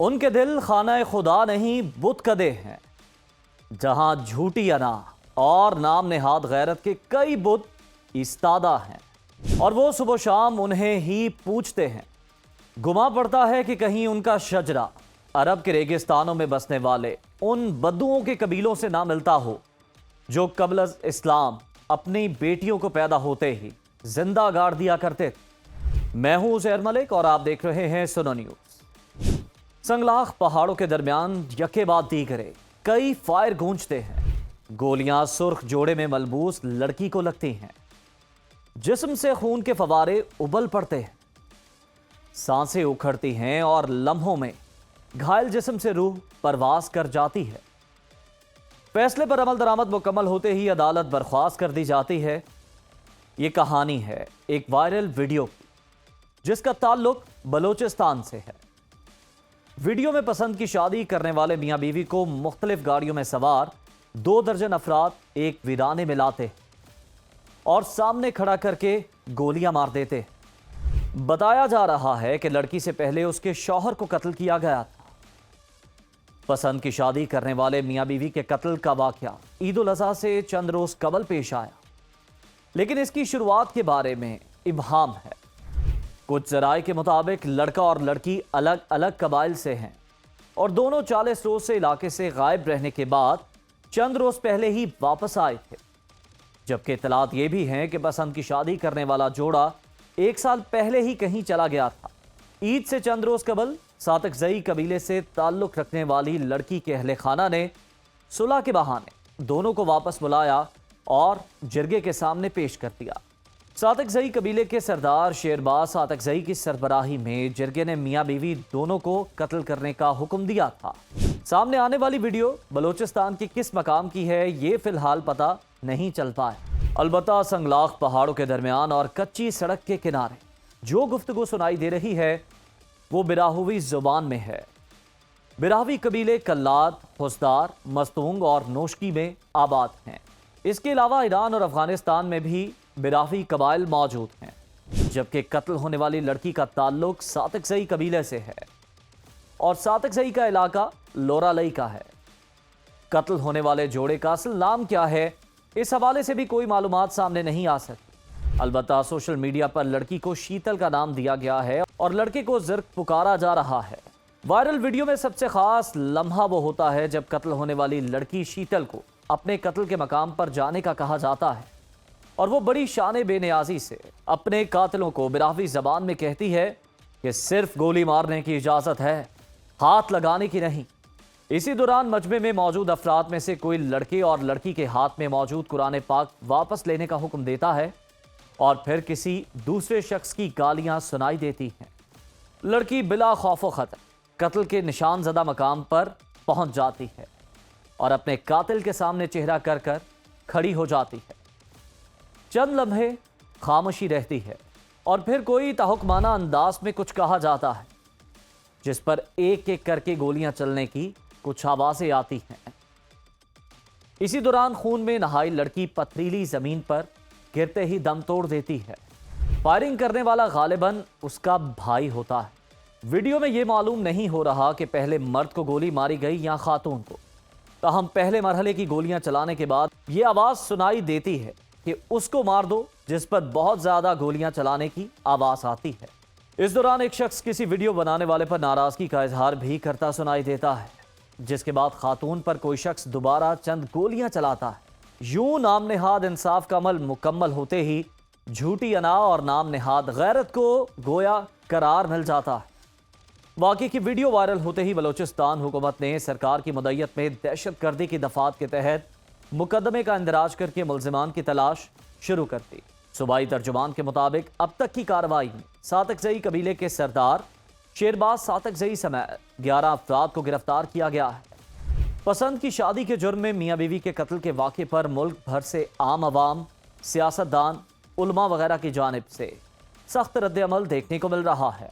ان کے دل خانہ خدا نہیں بت کدے ہیں، جہاں جھوٹی انا اور نام نہاد غیرت کے کئی بت ایستادہ ہیں، اور وہ صبح و شام انہیں ہی پوچھتے ہیں۔ گما پڑتا ہے کہ کہیں ان کا شجرہ عرب کے ریگستانوں میں بسنے والے ان بدوؤں کے قبیلوں سے نہ ملتا ہو جو قبل از اسلام اپنی بیٹیوں کو پیدا ہوتے ہی زندہ گاڑ دیا کرتے تھے۔ میں ہوں عزیر ملک اور آپ دیکھ رہے ہیں سنو نیوز۔ سنگلاخ پہاڑوں کے درمیان یکے بعد دیگرے کئی فائر گونجتے ہیں۔ گولیاں سرخ جوڑے میں ملبوس لڑکی کو لگتی ہیں، جسم سے خون کے فوارے ابل پڑتے ہیں، سانسیں اکھڑتی ہیں اور لمحوں میں گھائل جسم سے روح پرواز کر جاتی ہے۔ فیصلے پر عمل درآمد مکمل ہوتے ہی عدالت برخاست کر دی جاتی ہے۔ یہ کہانی ہے ایک وائرل ویڈیو کی، جس کا تعلق بلوچستان سے ہے۔ ویڈیو میں پسند کی شادی کرنے والے میاں بیوی کو مختلف گاڑیوں میں سوار 2 درجن افراد ایک ویرانے میں لاتے اور سامنے کھڑا کر کے گولیاں مار دیتے۔ بتایا جا رہا ہے کہ لڑکی سے پہلے اس کے شوہر کو قتل کیا گیا تھا۔ پسند کی شادی کرنے والے میاں بیوی کے قتل کا واقعہ عید الاضحیٰ سے چند روز قبل پیش آیا، لیکن اس کی شروعات کے بارے میں ابہام ہے۔ کچھ ذرائع کے مطابق لڑکا اور لڑکی الگ الگ قبائل سے ہیں اور دونوں 40 روز سے علاقے سے غائب رہنے کے بعد چند روز پہلے ہی واپس آئے تھے، جبکہ اطلاعات یہ بھی ہیں کہ پسند کی شادی کرنے والا جوڑا 1 سال پہلے ہی کہیں چلا گیا تھا۔ عید سے چند روز قبل ساتکزئی قبیلے سے تعلق رکھنے والی لڑکی کے اہل خانہ نے صلح کے بہانے دونوں کو واپس بلایا اور جرگے کے سامنے پیش کر دیا۔ ساتکزئی قبیلے کے سردار شیرباز ساتکزئی کی سربراہی میں جرگے نے میاں بیوی دونوں کو قتل کرنے کا حکم دیا تھا۔ سامنے آنے والی ویڈیو بلوچستان کی کس مقام کی ہے یہ فی الحال پتہ نہیں چل پایا، البتہ سنگلاخ پہاڑوں کے درمیان اور کچی سڑک کے کنارے جو گفتگو سنائی دے رہی ہے وہ براہوی زبان میں ہے۔ براہوی قبیلے کلات، حسدار، مستونگ اور نوشکی میں آباد ہیں۔ اس کے علاوہ ایران اور افغانستان میں بھی براہوی قبائل موجود ہیں، جبکہ قتل ہونے والی لڑکی کا تعلق ساتکزئی قبیلے سے ہے اور ساتکزئی کا علاقہ لورالئی کا ہے۔ قتل ہونے والے جوڑے کا اصل نام کیا ہے، اس حوالے سے بھی کوئی معلومات سامنے نہیں آ سکی۔ البتہ سوشل میڈیا پر لڑکی کو شیتل کا نام دیا گیا ہے اور لڑکے کو زرق پکارا جا رہا ہے۔ وائرل ویڈیو میں سب سے خاص لمحہ وہ ہوتا ہے جب قتل ہونے والی لڑکی شیتل کو اپنے قتل کے مقام پر جانے کا کہا جاتا ہے اور وہ بڑی شان بے نیازی سے اپنے قاتلوں کو براہوی زبان میں کہتی ہے کہ صرف گولی مارنے کی اجازت ہے، ہاتھ لگانے کی نہیں۔ اسی دوران مجمع میں موجود افراد میں سے کوئی لڑکے اور لڑکی کے ہاتھ میں موجود قرآن پاک واپس لینے کا حکم دیتا ہے اور پھر کسی دوسرے شخص کی گالیاں سنائی دیتی ہیں۔ لڑکی بلا خوف و خطر قتل کے نشان زدہ مقام پر پہنچ جاتی ہے اور اپنے قاتل کے سامنے چہرہ کر کر کھڑی ہو جاتی ہے۔ چند لمحے خاموشی رہتی ہے اور پھر کوئی تحکمانہ انداز میں کچھ کہا جاتا ہے، جس پر ایک ایک کر کے گولیاں چلنے کی کچھ آوازیں آتی ہیں۔ اسی دوران خون میں نہائی لڑکی پتھریلی زمین پر گرتے ہی دم توڑ دیتی ہے۔ فائرنگ کرنے والا غالباً اس کا بھائی ہوتا ہے۔ ویڈیو میں یہ معلوم نہیں ہو رہا کہ پہلے مرد کو گولی ماری گئی یا خاتون کو، تاہم پہلے مرحلے کی گولیاں چلانے کے بعد یہ آواز سنائی دیتی ہے کہ اس کو مار دو، جس پر بہت زیادہ گولیاں چلانے کی آواز آتی ہے۔ اس دوران ایک شخص کسی ویڈیو بنانے والے پر ناراضگی کا اظہار بھی کرتا سنائی دیتا ہے، جس کے بعد خاتون پر کوئی شخص دوبارہ چند گولیاں چلاتا ہے۔ یوں نام نہاد انصاف کا عمل مکمل ہوتے ہی جھوٹی انا اور نام نہاد غیرت کو گویا قرار مل جاتا ہے۔ واقعے کی ویڈیو وائرل ہوتے ہی بلوچستان حکومت نے سرکار کی مدعیت میں دہشت گردی کی دفعات کے تحت مقدمے کا اندراج کر کے ملزمان کی تلاش شروع کر دی۔ صوبائی ترجمان کے مطابق اب تک کی کارروائی میں ساتکزئی قبیلے کے سردار شیرباز ساتکزئی سمیت 11 افراد کو گرفتار کیا گیا ہے۔ پسند کی شادی کے جرم میں میاں بیوی کے قتل کے واقعے پر ملک بھر سے عام عوام، سیاستدان، علماء وغیرہ کی جانب سے سخت رد عمل دیکھنے کو مل رہا ہے۔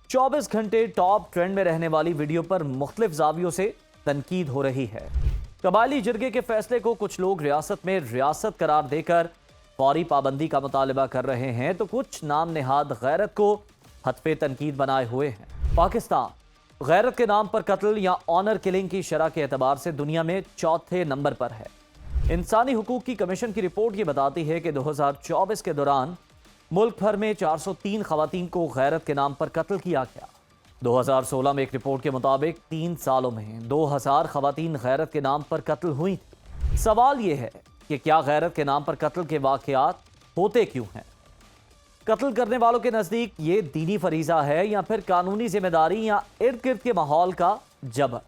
24 گھنٹے ٹاپ ٹرینڈ میں رہنے والی ویڈیو پر مختلف زاویوں سے تنقید ہو رہی ہے۔ قبائلی جرگے کے فیصلے کو کچھ لوگ ریاست میں ریاست قرار دے کر فوری پابندی کا مطالبہ کر رہے ہیں تو کچھ نام نہاد غیرت کو ہتف تنقید بنائے ہوئے ہیں۔ پاکستان غیرت کے نام پر قتل یا آنر کلنگ کی شرح کے اعتبار سے دنیا میں چوتھے نمبر پر ہے۔ انسانی حقوق کی کمیشن کی رپورٹ یہ بتاتی ہے کہ 2024 کے دوران ملک بھر میں 403 خواتین کو غیرت کے نام پر قتل کیا گیا۔ 2016 میں ایک رپورٹ کے مطابق 3 سالوں میں 2000 خواتین غیرت کے نام پر قتل ہوئی تھیں۔ سوال یہ ہے کہ کیا غیرت کے نام پر قتل کے واقعات ہوتے کیوں ہیں؟ قتل کرنے والوں کے نزدیک یہ دینی فریضہ ہے یا پھر قانونی ذمہ داری یا ارد گرد کے ماحول کا جبر؟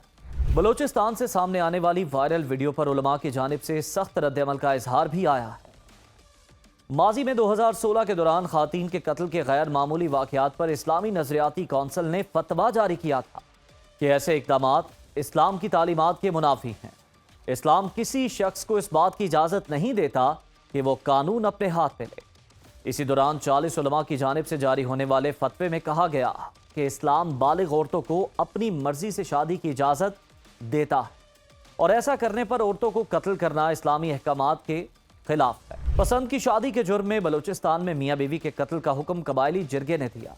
بلوچستان سے سامنے آنے والی وائرل ویڈیو پر علماء کی جانب سے سخت رد عمل کا اظہار بھی آیا ہے۔ ماضی میں 2016 کے دوران خواتین کے قتل کے غیر معمولی واقعات پر اسلامی نظریاتی کونسل نے فتویٰ جاری کیا تھا کہ ایسے اقدامات اسلام کی تعلیمات کے منافی ہیں۔ اسلام کسی شخص کو اس بات کی اجازت نہیں دیتا کہ وہ قانون اپنے ہاتھ میں لے۔ اسی دوران 40 علماء کی جانب سے جاری ہونے والے فتوے میں کہا گیا کہ اسلام بالغ عورتوں کو اپنی مرضی سے شادی کی اجازت دیتا ہے اور ایسا کرنے پر عورتوں کو قتل کرنا اسلامی احکامات کے خلاف ہے۔ پسند کی شادی کے جرم میں بلوچستان میں میاں بیوی کے قتل کا حکم قبائلی جرگے نے دیا۔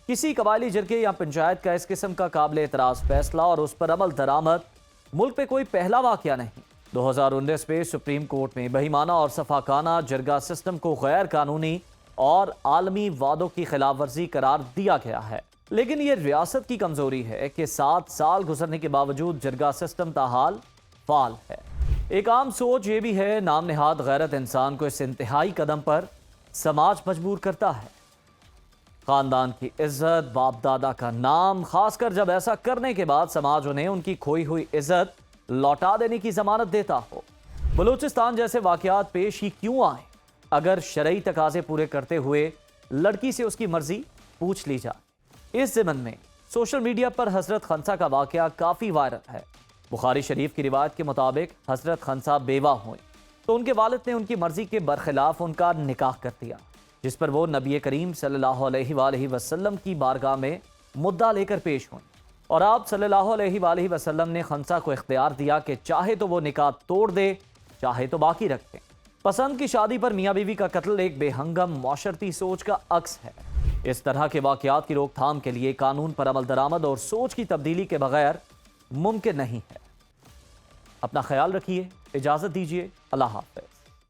کسی قبائلی جرگے یا پنچایت کا اس قسم کا قابل اعتراض فیصلہ اور اس پر عمل درآمد ملک پہ کوئی پہلا واقعہ نہیں۔ 2019 میں سپریم کورٹ میں بہیمانہ اور صفاقانہ جرگہ سسٹم کو غیر قانونی اور عالمی وعدوں کی خلاف ورزی قرار دیا گیا ہے، لیکن یہ ریاست کی کمزوری ہے کہ 7 سال گزرنے کے باوجود جرگہ سسٹم تاحال فعال ہے۔ ایک عام سوچ یہ بھی ہے، نام نہاد غیرت انسان کو اس انتہائی قدم پر سماج مجبور کرتا ہے۔ خاندان کی عزت، باپ دادا کا نام، خاص کر جب ایسا کرنے کے بعد سماج انہیں ان کی کھوئی ہوئی عزت لوٹا دینے کی ضمانت دیتا ہو۔ بلوچستان جیسے واقعات پیش ہی کیوں آئیں اگر شرعی تقاضے پورے کرتے ہوئے لڑکی سے اس کی مرضی پوچھ لی جائے؟ اس ضمن میں سوشل میڈیا پر حضرت خنسہ کا واقعہ کافی وائرل ہے۔ بخاری شریف کی روایت کے مطابق حضرت خنسہ بیوہ ہوئیں تو ان کے والد نے ان کی مرضی کے برخلاف ان کا نکاح کر دیا، جس پر وہ نبی کریم صلی اللہ علیہ وآلہ وسلم کی بارگاہ میں مدعا لے کر پیش ہوئیں، اور آپ صلی اللہ علیہ وآلہ وسلم نے خنسہ کو اختیار دیا کہ چاہے تو وہ نکاح توڑ دے، چاہے تو باقی رکھیں۔ پسند کی شادی پر میاں بیوی کا قتل ایک بے ہنگم معاشرتی سوچ کا عکس ہے۔ اس طرح کے واقعات کی روک تھام کے لیے قانون پر عمل درآمد اور سوچ کی تبدیلی کے بغیر ممکن نہیں ہے۔ اپنا خیال رکھیے، اجازت دیجیے، اللہ حافظ۔